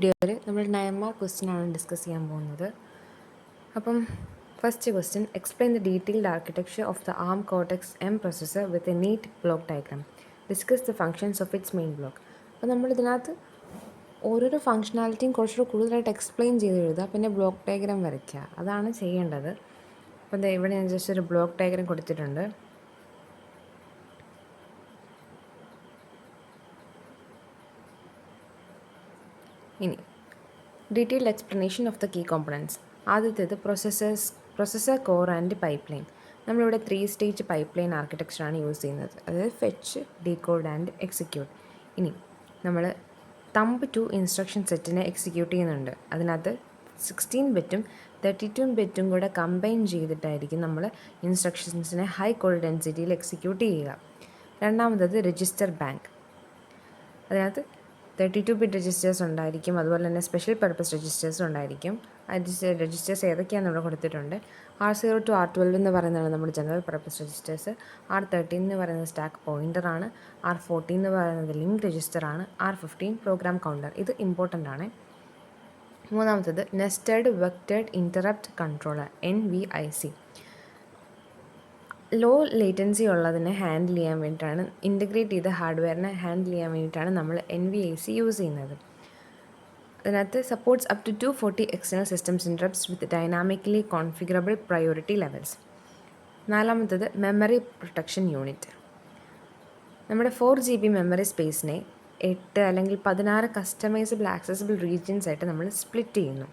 വീഡിയോയിൽ നമ്മൾ 9 mark question ആണ് ഡിസ്കസ് ചെയ്യാൻ പോകുന്നത്. അപ്പം first question, explain the detailed architecture of the ARM cortex M processor with a neat block diagram. Discuss the functions of its main block. അപ്പോൾ നമ്മളിതിനകത്ത് ഓരോരോ ഫങ്ഷനാലിറ്റിയും കുറച്ചുകൂടെ കൂടുതലായിട്ട് എക്സ്പ്ലെയിൻ ചെയ്ത് എഴുതുക, പിന്നെ ബ്ലോക്ക് ഡയഗ്രാം വരയ്ക്കുക, അതാണ് ചെയ്യേണ്ടത്. അപ്പോൾ ഇവിടെ ഞാൻ ജസ്റ്റ് ഒരു ബ്ലോക്ക് ഡയഗ്രാം കൊടുത്തിട്ടുണ്ട്. ഇനി detailed explanation of the key components. ആദ്യത്തേത് processor core and pipeline. നമ്മളിവിടെ 3 സ്റ്റേജ് പൈപ്പ് ലൈൻ ആർക്കിടെക്ചറാണ് യൂസ് ചെയ്യുന്നത്, അതായത് ഫെച്ച്, ഡീകോഡ് ആൻഡ് എക്സിക്യൂട്ട്. ഇനി നമ്മൾ തമ്പ് 2 ഇൻസ്ട്രക്ഷൻ സെറ്റിനെ എക്സിക്യൂട്ട് ചെയ്യുന്നുണ്ട്. അതിനകത്ത് 16 ബിറ്റും 32 ബിറ്റും കൂടെ കമ്പൈൻ ചെയ്തിട്ടായിരിക്കും നമ്മൾ ഇൻസ്ട്രക്ഷൻസിനെ ഹൈ കോഡ് ഡെൻസിറ്റിയിൽ എക്സിക്യൂട്ട് ചെയ്യുക. രണ്ടാമത്തത് രജിസ്റ്റർ ബാങ്ക്. അതിനകത്ത് 32 ബിറ്റ് രജിസ്റ്റേഴ്സ് ഉണ്ടായിരിക്കും, അതുപോലെ തന്നെ സ്പെഷ്യൽ പർപ്പസ് രജിസ്റ്റേഴ്സും ഉണ്ടായിരിക്കും. രജിസ്റ്റേഴ്സ് ഏതൊക്കെയാണെന്ന് ഇവിടെ കൊടുത്തിട്ടുണ്ട്. R0 to R12 എന്ന് പറയുന്നതാണ് നമ്മുടെ ജനറൽ പർപ്പസ് രജിസ്റ്റേഴ്സ്. R13 എന്ന് പറയുന്നത് സ്റ്റാക്ക് പോയിൻ്ററാണ്. R14 എന്ന് പറയുന്നത് ലിങ്ക് രജിസ്റ്ററാണ്. R15 program counter. ഇത് ഇമ്പോർട്ടൻ്റ് ആണ്. മൂന്നാമത്തത് nested vectored interrupt controller NVIC. Low latency ഉള്ളതിനെ ഹാൻഡിൽ ചെയ്യാൻ വേണ്ടിയിട്ടാണ്, ഇൻ്റഗ്രേറ്റ് ചെയ്ത ഹാർഡ്വെയറിനെ ഹാൻഡിൽ ചെയ്യാൻ വേണ്ടിയിട്ടാണ് നമ്മൾ NVIC യൂസ് ചെയ്യുന്നത്. അതിനകത്ത് supports up to 240 external systems interrupts with dynamically configurable priority levels. നാലാമത്തത് മെമ്മറി പ്രൊട്ടക്ഷൻ യൂണിറ്റ്. നമ്മുടെ 4 GB മെമ്മറി സ്പേസിനെ 8 അല്ലെങ്കിൽ 16 കസ്റ്റമൈസബിൾ ആക്സസിബിൾ റീജിയൻസ് ആയിട്ട് നമ്മൾ സ്പ്ലിറ്റ് ചെയ്യുന്നു.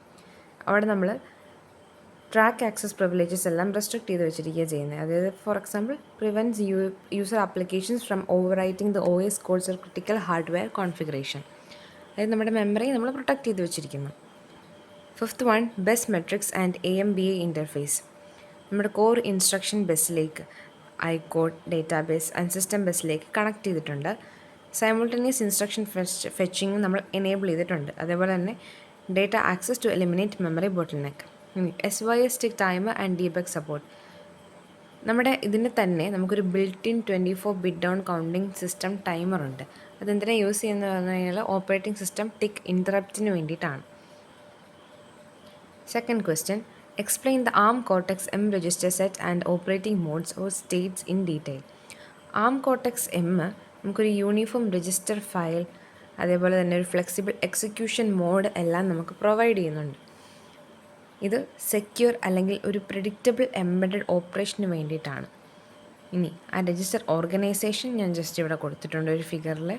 അവിടെ നമ്മൾ ട്രാക്ക് ആക്സസ് പ്രിവിലേജസ് എല്ലാം റെസ്ട്രിക്റ്റ് ചെയ്ത് വെച്ചിരിക്കുക ചെയ്യുന്നത്. അതായത് for example prevents user applications from overwriting the OS codes or critical hardware configuration. അതായത് നമ്മുടെ മെമ്മറി നമ്മൾ പ്രൊട്ടക്റ്റ് ചെയ്ത് വെച്ചിരിക്കുന്നു. Fifth one, bus matrix and AMBA interface. നമ്മുടെ കോർ ഇൻസ്ട്രക്ഷൻ ബസ്സിലേക്ക് ഐകോഡ്, ഡേറ്റാബേസ് ആൻഡ് സിസ്റ്റം ബസ്സിലേക്ക് കണക്ട് ചെയ്തിട്ടുണ്ട്. Simultaneous instruction fetching നമ്മൾ എനേബിൾ ചെയ്തിട്ടുണ്ട്. അതേപോലെ തന്നെ data access to eliminate memory bottleneck. SYS tick timer and debug support. നമ്മുടെ ഇതിന് തന്നെ നമുക്കൊരു built in 24 bit down counting system ടൈമറുണ്ട്. അതെന്തിനാണ് യൂസ് ചെയ്യുന്നത് പറഞ്ഞു കഴിഞ്ഞാൽ ഓപ്പറേറ്റിംഗ് സിസ്റ്റം ടിക്ക് ഇൻറ്ററപ്റ്റിന് വേണ്ടിയിട്ടാണ്. Second question, explain the ARM cortex M register set and operating modes or states in detail. ARM cortex M നമുക്കൊരു യൂണിഫോം രജിസ്റ്റർ ഫയൽ, അതേപോലെ തന്നെ ഒരു ഫ്ലെക്സിബിൾ എക്സിക്യൂഷൻ മോഡ് എല്ലാം നമുക്ക് പ്രൊവൈഡ് ചെയ്യുന്നുണ്ട്. ഇത് സെക്യൂർ അല്ലെങ്കിൽ ഒരു പ്രെഡിക്റ്റബിൾ എംബഡഡ് ഓപ്പറേഷന് വേണ്ടിയിട്ടാണ്. ഇനി ആ രജിസ്റ്റർ ഓർഗനൈസേഷൻ ഞാൻ ജസ്റ്റ് ഇവിടെ കൊടുത്തിട്ടുണ്ട് ഒരു ഫിഗറിൽ.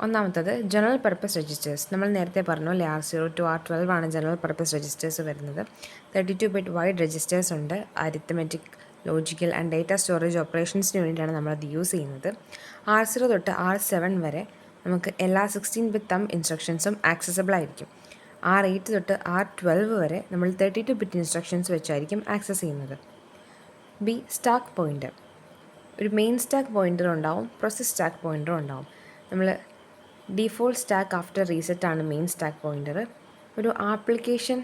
ഒന്നാമത്തത് ജനറൽ പർപ്പസ് രജിസ്റ്റേഴ്സ്. നമ്മൾ നേരത്തെ പറഞ്ഞു R0 to R12 ആണ് ജനറൽ പർപ്പസ് രജിസ്റ്റേഴ്സ് വരുന്നത്. 32 ബിറ്റ് വൈഡ് രജിസ്റ്റേഴ്സ് ഉണ്ട്. Arithmetic, logical and data storage ഓപ്പറേഷൻസിന് വേണ്ടിയിട്ടാണ് നമ്മളത് യൂസ് ചെയ്യുന്നത്. R0 തൊട്ട് R7 വരെ നമുക്ക് എല്ലാ 16 ബിറ്റ് തമ്പ് ഇൻസ്ട്രക്ഷൻസും ആക്സസിബിൾ ആയിരിക്കും. R8 തൊട്ട് R12 വരെ നമ്മൾ 32 ബിറ്റ് ഇൻസ്ട്രക്ഷൻസ് വെച്ചായിരിക്കും ആക്സസ് ചെയ്യുന്നത്. B, stack pointer. ഒരു മെയിൻ സ്റ്റാക്ക് പോയിൻ്റർ ഉണ്ടാവും, പ്രോസസ് സ്റ്റാക്ക് പോയിൻ്റർ ഉണ്ടാവും. നമ്മൾ ഡിഫോൾട്ട് സ്റ്റാക്ക് ആഫ്റ്റർ റീസെറ്റാണ് മെയിൻ സ്റ്റാക്ക് പോയിൻ്റർ. ഒരു ആപ്ലിക്കേഷൻ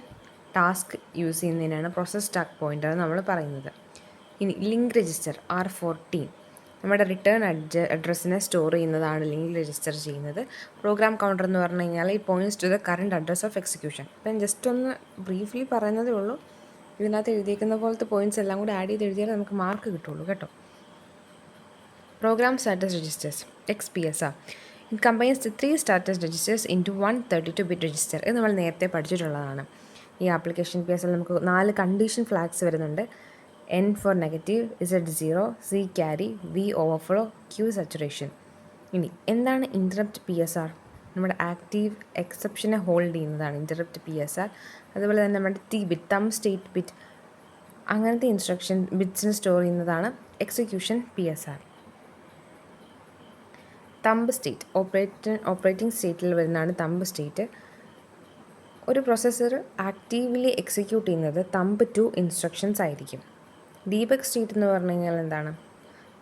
ടാസ്ക് യൂസ് ചെയ്യുന്നതിനാണ് പ്രോസസ് സ്റ്റാക്ക് പോയിൻ്റർ നമ്മൾ പറയുന്നത്. ഇനി ലിങ്ക് രജിസ്റ്റർ R14 നമ്മുടെ റിട്ടേൺ അഡ്രസ്സിനെ സ്റ്റോർ ചെയ്യുന്നതാണ് ലിങ്ക് രജിസ്റ്റർ ചെയ്യുന്നത്. പ്രോഗ്രാം കൗണ്ടർ എന്ന് പറഞ്ഞു കഴിഞ്ഞാൽ ഈ points to the current address of execution. അപ്പം ജസ്റ്റ് ഒന്ന് ബ്രീഫ്ലി പറയുന്നതേ ഉള്ളൂ. ഇതിനകത്ത് എഴുതിയിരിക്കുന്ന പോലത്തെ പോയിൻറ്റ്സ് എല്ലാം കൂടി ആഡ് ചെയ്ത് എഴുതിയാൽ നമുക്ക് മാർക്ക് കിട്ടുള്ളൂ കേട്ടോ. Programme status registers XPSR. It combines the 3 status registers into 1 32 bit register. ഇത് നമ്മൾ നേരത്തെ പഠിച്ചിട്ടുള്ളതാണ്. ഈ ആപ്ലിക്കേഷൻ PSR നമുക്ക് 4 കണ്ടീഷൻ ഫ്ലാഗ്സ് വരുന്നുണ്ട്. N for negative, Z 0, C carry, V overflow, Q saturation. ഇനി എന്താണ് ഇൻറ്ററപ്റ്റ് PSR? നമ്മുടെ ആക്റ്റീവ് എക്സെപ്ഷനെ ഹോൾഡ് ചെയ്യുന്നതാണ് ഇൻറ്ററപ്റ്റ് PSR. അതുപോലെ തന്നെ നമ്മുടെ ബിറ്റ്, തമ്പ് സ്റ്റേറ്റ് ബിറ്റ്, അങ്ങനത്തെ ഇൻസ്ട്രക്ഷൻ ബിറ്റ്സിന് സ്റ്റോർ ചെയ്യുന്നതാണ് execution PSR. Thumb state operating സ്റ്റേറ്റിൽ വരുന്നതാണ് തമ്പ് സ്റ്റേറ്റ്. ഒരു പ്രൊസസ്സർ ആക്റ്റീവ്ലി എക്സിക്യൂട്ട് ചെയ്യുന്നത് തമ്പ് 2 ഇൻസ്ട്രക്ഷൻസ് ആയിരിക്കും. ഡീബഗ് സ്റ്റേറ്റ് എന്ന് പറഞ്ഞു കഴിഞ്ഞാൽ എന്താണ്?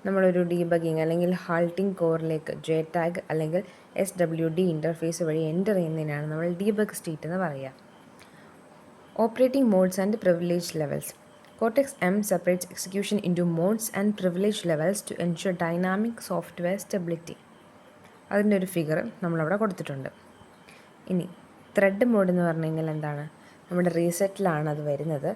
നമ്മളൊരു ഡീബഗിങ് അല്ലെങ്കിൽ ഹാൾട്ടിംഗ് കോറിലേക്ക് JTAG അല്ലെങ്കിൽ SWD ഇൻ്റർഫേസ് വഴി എൻ്റർ ചെയ്യുന്നതിനാണ് നമ്മൾ ഡീബഗ് സ്റ്റേറ്റ് എന്ന് പറയുക. Operating modes and privilege levels. Cortex M separates execution into modes and privilege levels to ensure dynamic software stability. അതിൻ്റെ ഒരു ഫിഗർ നമ്മളവിടെ കൊടുത്തിട്ടുണ്ട്. ഇനി ത്രെഡ് മോഡ് എന്ന് പറഞ്ഞു കഴിഞ്ഞാൽ എന്താണ്? നമ്മുടെ റീസെറ്റിലാണ് അത് വരുന്നത്.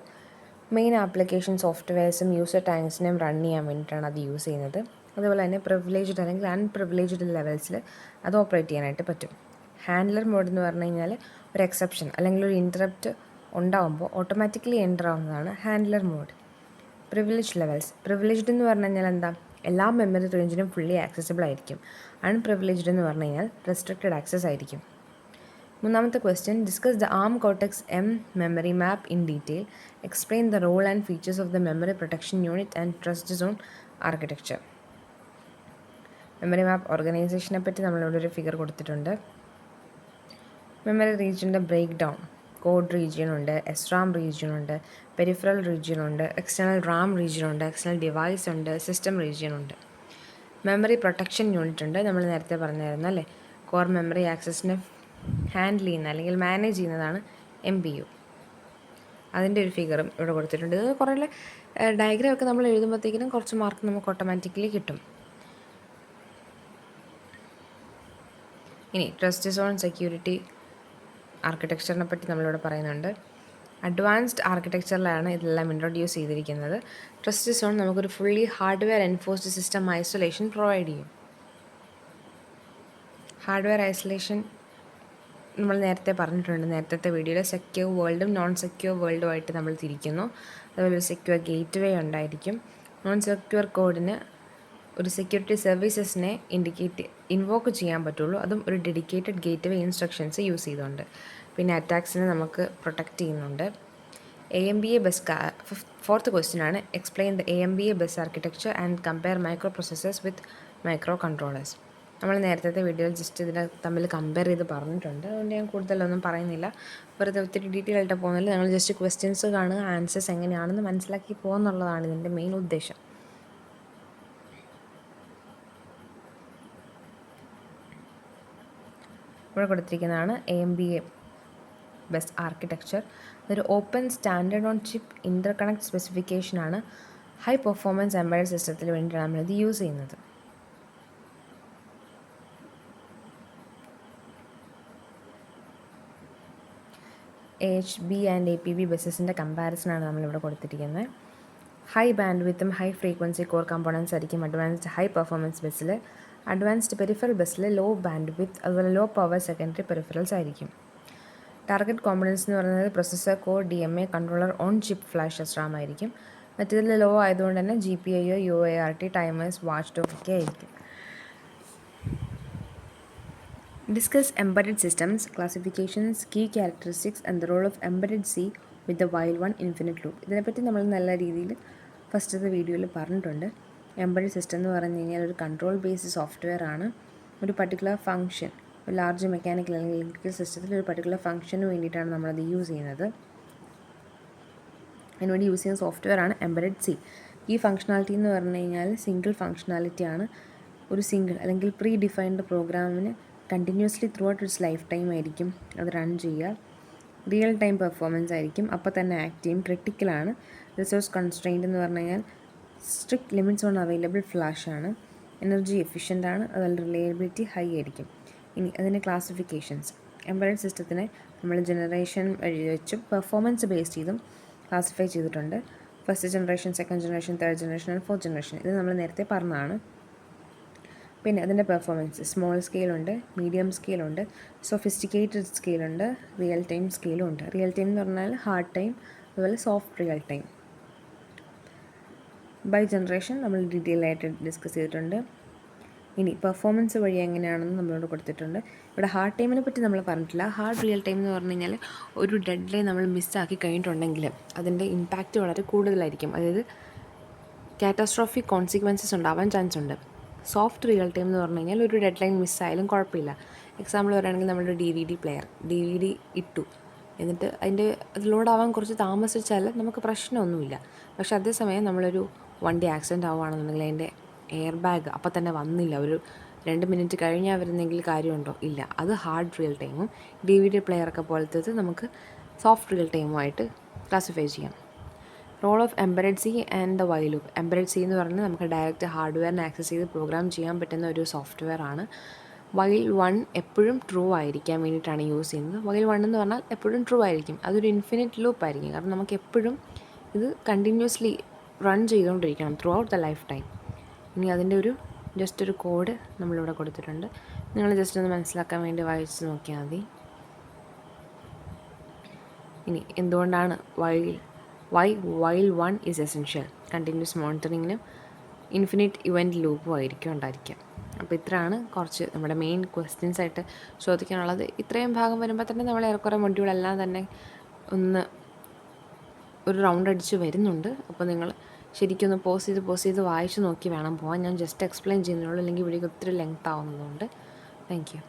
മെയിൻ ആപ്ലിക്കേഷൻ സോഫ്റ്റ്വെയർസും യൂസർ ടാങ്ക്സിനെയും റൺ ചെയ്യാൻ വേണ്ടിയിട്ടാണ് അത് യൂസ് ചെയ്യുന്നത്. അതുപോലെ തന്നെ പ്രിവിലേജ്ഡ് അല്ലെങ്കിൽ അൺപ്രിവിലേജ്ഡ് ലെവൽസിൽ അത് ഓപ്പറേറ്റ് ചെയ്യാനായിട്ട് പറ്റും. ഹാൻഡ്ലർ മോഡ് എന്ന് പറഞ്ഞു കഴിഞ്ഞാൽ ഒരു എക്സെപ്ഷൻ അല്ലെങ്കിൽ ഒരു ഇൻറ്ററപ്റ്റ് ഉണ്ടാകുമ്പോൾ ഓട്ടോമാറ്റിക്കലി എൻ്റർ ആവുന്നതാണ് handler mode. Privilege levels. Privileged എന്ന് പറഞ്ഞു കഴിഞ്ഞാൽ എന്താ? എല്ലാ മെമ്മറി റേഞ്ചിനും ഫുള്ളി ആക്സസിബിൾ ആയിരിക്കും. അൺപ്രിവിലേജ്ഡ് എന്ന് പറഞ്ഞു കഴിഞ്ഞാൽ റെസ്ട്രിക്റ്റഡ് ആക്സസ് ആയിരിക്കും. മൂന്നാമത്തെ question, discuss the ARM cortex M memory map in detail. Explain the role and features of the memory protection unit and trust zone architecture. Memory map ഓർഗനൈസേഷനെ പറ്റി നമ്മളിവിടെ ഒരു ഫിഗർ കൊടുത്തിട്ടുണ്ട്. മെമ്മറി റീജിയൻ്റെ ബ്രേക്ക് ഡൗൺ. കോഡ് റീജിയൻ ഉണ്ട്, SRAM region ഉണ്ട്, peripheral region ഉണ്ട്, external RAM region ഉണ്ട്, എക്സ്റ്റേണൽ ഡിവൈസ് ഉണ്ട്, സിസ്റ്റം റീജിയൻ ഉണ്ട്. മെമ്മറി പ്രൊട്ടക്ഷൻ യൂണിറ്റ് ഉണ്ട്. നമ്മൾ നേരത്തെ പറഞ്ഞായിരുന്നു അല്ലേ, കോർ മെമ്മറി ആക്സസിനെ ഹാൻഡിൽ ചെയ്യുന്ന അല്ലെങ്കിൽ മാനേജ് ചെയ്യുന്നതാണ് MPU. അതിൻ്റെ ഒരു ഫിഗറും ഇവിടെ കൊടുത്തിട്ടുണ്ട്. ഇത് കുറേ ഡയഗ്രാം ഒക്കെ നമ്മൾ എഴുതുമ്പോഴത്തേക്കിനും കുറച്ച് മാർക്ക് നമുക്ക് ഓട്ടോമാറ്റിക്കലി കിട്ടും. ഇനി ട്രസ്റ്റ് സോൺ സെക്യൂരിറ്റി ആർക്കിടെക്ചറിനെ പറ്റി നമ്മളിവിടെ പറയുന്നുണ്ട്. അഡ്വാൻസ്ഡ് ആർക്കിടെക്ചറിലാണ് ഇതെല്ലാം ഇൻട്രൊഡ്യൂസ് ചെയ്തിരിക്കുന്നത്. ട്രസ്റ്റ് സോൺ നമുക്കൊരു fully hardware enforced system isolation provide ചെയ്യും. ഹാർഡ്വെയർ ഐസൊലേഷൻ നമ്മൾ നേരത്തെ പറഞ്ഞിട്ടുണ്ട്, നേരത്തെ വീഡിയോയിൽ സെക്യൂർ വേൾഡും നോൺ സെക്യൂർ വേൾഡുമായിട്ട് നമ്മൾ തിരിക്കുന്നു. അതുപോലെ ഒരു സെക്യൂർ ഗേറ്റ് വേ ഉണ്ടായിരിക്കും. നോൺ സെക്യൂർ കോഡിന് ഒരു സെക്യൂരിറ്റി സർവീസസിനെ ഇൻവോക്ക് ചെയ്യാൻ പറ്റുള്ളൂ, അതും ഒരു ഡെഡിക്കേറ്റഡ് ഗേറ്റ് വേ ഇൻസ്ട്രക്ഷൻസ് യൂസ് ചെയ്തുകൊണ്ട്. പിന്നെ അറ്റാക്സിനെ നമുക്ക് പ്രൊട്ടക്റ്റ് ചെയ്യുന്നുണ്ട്. AMBA bus. ഫോർത്ത് ക്വസ്റ്റ്യൻ ആണ്, explain the AMBA bus architecture and compare micro processors with micro controllers. നമ്മൾ നേരത്തെ വീഡിയോയിൽ ജസ്റ്റ് ഇതിനെ തമ്മിൽ കമ്പയർ ചെയ്ത് പറഞ്ഞിട്ടുണ്ട്, അതുകൊണ്ട് ഞാൻ കൂടുതലൊന്നും പറയുന്നില്ല. വെറുതെ ഒത്തിരി ഡീറ്റെയിൽ ആയിട്ട് പോകുന്നില്ല. ഞങ്ങൾ ജസ്റ്റ് ക്വസ്റ്റ്യൻസ് കാണുക, ആൻസേഴ്സ് എങ്ങനെയാണെന്ന് മനസ്സിലാക്കി പോകുന്നുള്ളതാണ് ഇതിൻ്റെ മെയിൻ ഉദ്ദേശം. ഇവിടെ കൊടുത്തിരിക്കുന്നതാണ് AMBA ബസ് ആർക്കിടെക്ചർ. ഇതൊരു open standard on chip interconnect സ്പെസിഫിക്കേഷനാണ്. ഹൈ പെർഫോമൻസ് എംബഡഡ് സിസ്റ്റത്തിന് വേണ്ടിയിട്ടാണ് നമ്മളിത് യൂസ് ചെയ്യുന്നത്. HB ആൻഡ് APB ബസ്സസിൻ്റെ കമ്പാരിസനാണ് നമ്മളിവിടെ കൊടുത്തിരിക്കുന്നത്. ഹൈ ബാൻഡ് വിത്തും ഹൈ ഫ്രീക്വൻസി കോർ കമ്പോണൻസ് ആയിരിക്കും അഡ്വാൻസ്ഡ് ഹൈ പെർഫോമൻസ് ബസ്സിൽ. അഡ്വാൻസ്ഡ് പെരിഫറൽ ബസ്സിൽ ലോ ബാൻഡ് വിത്ത് അതുപോലെ ലോ പവർ സെക്കൻഡറി പെരിഫറൽസ് ആയിരിക്കും. ടാർഗറ്റ് കോമ്പണൻസ് എന്ന് പറയുന്നത് processor, core, DMA, controller, on chip, flash, SRAM ആയിരിക്കും. മറ്റേതിൽ ലോ ആയതുകൊണ്ട് തന്നെ GPIO, UART, timers, watchdog ഒക്കെ ആയിരിക്കും. Discuss embedded systems classifications, key characteristics and the role of embedded C with the while one infinite loop. ഇതിനെപ്പറ്റി നമ്മൾ നല്ല രീതിയിൽ ഫസ്റ്റത്തെ വീഡിയോയിൽ പറഞ്ഞിട്ടുണ്ട്. എംബഡഡ് സിസ്റ്റം എന്ന് പറഞ്ഞു കഴിഞ്ഞാൽ ഒരു കൺട്രോൾ ബേസ്ഡ് സോഫ്റ്റ്വെയർ ആണ്. ഒരു പർട്ടിക്കുലർ ഫംഗ്ഷൻ, ഒരു ലാർജ് മെക്കാനിക്കൽ അല്ലെങ്കിൽ ഇലക്ട്രിക്കൽ സിസ്റ്റത്തിൽ ഒരു പർട്ടിക്കുലർ ഫംഗ്ഷന് വേണ്ടിയിട്ടാണ് നമ്മളത് യൂസ് ചെയ്യുന്നത്. അതിനുവേണ്ടി യൂസ് ചെയ്യുന്ന സോഫ്റ്റ്വെയർ ആണ് എംബഡഡ് C. ഈ ഫംഗ്ഷനാലിറ്റി എന്ന് പറഞ്ഞു കഴിഞ്ഞാൽ സിംഗിൾ ഫംഗ്ഷനാലിറ്റിയാണ്. ഒരു സിംഗിൾ അല്ലെങ്കിൽ പ്രീ ഡിഫൈൻഡ് പ്രോഗ്രാമിന് continuously through out it's life time ആയിരിക്കും അത് റൺ ചെയ്യുക. റിയൽ ടൈം പെർഫോമൻസ് ആയിരിക്കും, അപ്പോൾ തന്നെ ആക്ട് ചെയ്യും. ക്രിട്ടിക്കലാണ്. റിസോഴ്സ് കൺസ്ട്രെയിൻറ്റ് എന്ന് പറഞ്ഞു കഴിഞ്ഞാൽ സ്ട്രിക്റ്റ് ലിമിറ്റ്സ് ഓൺ അവൈലബിൾ ഫ്ലാഷാണ്. എനർജി എഫിഷ്യൻ്റ് ആണ്, അതുപോലെ റിലയബിലിറ്റി ഹൈ ആയിരിക്കും. ഇനി അതിൻ്റെ ക്ലാസിഫിക്കേഷൻസ്. എംബഡഡ് സിസ്റ്റത്തിനെ നമ്മൾ ജനറേഷൻ വഴി വെച്ചും പെർഫോമൻസ് ബേസ് ചെയ്തും ക്ലാസിഫൈ ചെയ്തിട്ടുണ്ട്. First generation, second generation, third generation and fourth generation. ഇത് നമ്മൾ നേരത്തെ പറഞ്ഞതാണ്. പിന്നെ അതിൻ്റെ പെർഫോമൻസ് സ്മോൾ സ്കെയിലുണ്ട്, മീഡിയം സ്കെയിലുണ്ട്, സൊഫിസ്റ്റിക്കേറ്റഡ് സ്കെയിലുണ്ട്, റിയൽ ടൈം സ്കെയിലും ഉണ്ട്. റിയൽ ടൈം എന്ന് പറഞ്ഞാൽ ഹാർഡ് ടൈം, അതുപോലെ soft real time. By generation നമ്മൾ ഡീറ്റെയിൽ ആയിട്ട് ഡിസ്കസ് ചെയ്തിട്ടുണ്ട്. ഇനി പെർഫോമൻസ് വഴി എങ്ങനെയാണെന്ന് നമ്മളോട് കൊടുത്തിട്ടുണ്ട്. ഇവിടെ ഹാർഡ് ടൈമിനെ പറ്റി നമ്മൾ പറഞ്ഞിട്ടില്ല. ഹാർഡ് റിയൽ ടൈം എന്ന് പറഞ്ഞു കഴിഞ്ഞാൽ ഒരു ഡെഡ് ലൈൻ നമ്മൾ മിസ്സാക്കി കഴിഞ്ഞിട്ടുണ്ടെങ്കിൽ അതിൻ്റെ ഇമ്പാക്റ്റ് വളരെ കൂടുതലായിരിക്കും, അതായത് കാറ്റസ്ട്രോഫിക് കോൺസിക്വൻസസ് ഉണ്ടാവാൻ ചാൻസ് ഉണ്ട്. സോഫ്റ്റ് റിയൽ ടൈം എന്ന് പറഞ്ഞു കഴിഞ്ഞാൽ ഒരു ഡെഡ് ലൈൻ മിസ്സായാലും കുഴപ്പമില്ല. എക്സാമ്പിൾ പറയുകയാണെങ്കിൽ നമ്മളൊരു DVD പ്ലെയർ ഇട്ടു, എന്നിട്ട് അത് ലോഡാവാൻ കുറച്ച് താമസിച്ചാൽ നമുക്ക് പ്രശ്നമൊന്നുമില്ല. പക്ഷേ അതേസമയം നമ്മളൊരു വണ്ടി ആക്സിഡൻറ്റ് ആവുകയാണെന്നുണ്ടെങ്കിൽ അതിൻ്റെ എയർ ബാഗ് അപ്പം തന്നെ വന്നില്ല, ഒരു 2 മിനിറ്റ് കഴിഞ്ഞാൽ വരുന്നെങ്കിൽ കാര്യമുണ്ടോ? ഇല്ല. അത് ഹാർഡ് റിയൽ ടൈമും DVD പ്ലെയറൊക്കെ പോലത്തേത് നമുക്ക് സോഫ്റ്റ് റിയൽ ടൈമുമായിട്ട് ക്ലാസിഫൈ ചെയ്യാം. Role of embedded C and the while loop. Embedded C എന്ന് പറഞ്ഞാൽ നമുക്ക് ഡയറക്റ്റ് ഹാർഡ്വെയറിനെ ആക്സസ് ചെയ്ത് പ്രോഗ്രാം ചെയ്യാൻ പറ്റുന്ന ഒരു സോഫ്റ്റ്വെയർ ആണ്. വൈൽ വൺ എപ്പോഴും ട്രൂ ആയിരിക്കാൻ വേണ്ടിയിട്ടാണ് യൂസ് ചെയ്യുന്നത്. വൈൽ വൺ എന്ന് പറഞ്ഞാൽ എപ്പോഴും ട്രൂ ആയിരിക്കും. അതൊരു ഇൻഫിനിറ്റ് ലൂപ്പ് ആയിരിക്കും. കാരണം നമുക്ക് എപ്പോഴും ഇത് കണ്ടിന്യൂസ്ലി റൺ ചെയ്തുകൊണ്ടിരിക്കണം throughout the lifetime. ഇനി അതിൻ്റെ ജസ്റ്റ് ഒരു കോഡ് നമ്മളിവിടെ കൊടുത്തിട്ടുണ്ട്. നിങ്ങൾ ജസ്റ്റ് ഒന്ന് മനസ്സിലാക്കാൻ വേണ്ടി വായിച്ച് നോക്കിയാൽ മതി. ഇനി എന്തുകൊണ്ടാണ് while one is essential? Continuous മോണിറ്ററിങ്ങിനും ഇൻഫിനിറ്റ് ഇവൻറ്റ് ലൂപ്പും ആയിരിക്കും ഉണ്ടായിരിക്കുക. അപ്പോൾ ഇത്രയാണ് കുറച്ച് നമ്മുടെ മെയിൻ ക്വസ്റ്റ്യൻസ് ആയിട്ട് ചോദിക്കാനുള്ളത്. ഇത്രയും ഭാഗം വരുമ്പോൾ തന്നെ നമ്മൾ ഏറെക്കുറെ മൊഡ്യൂളെല്ലാം തന്നെ ഒന്ന് ഒരു റൗണ്ട് അടിച്ച് വരുന്നുണ്ട്. അപ്പോൾ നിങ്ങൾ ശരിക്കും ഒന്ന് പോസ് ചെയ്ത് വായിച്ച് നോക്കി വേണം പോകാൻ. ഞാൻ ജസ്റ്റ് എക്സ്പ്ലെയിൻ ചെയ്യുന്നുള്ളൂ, അല്ലെങ്കിൽ വീഡിയോ ഒത്തിരി ലെങ്ത് ആവുന്നതുകൊണ്ട്. Thank you.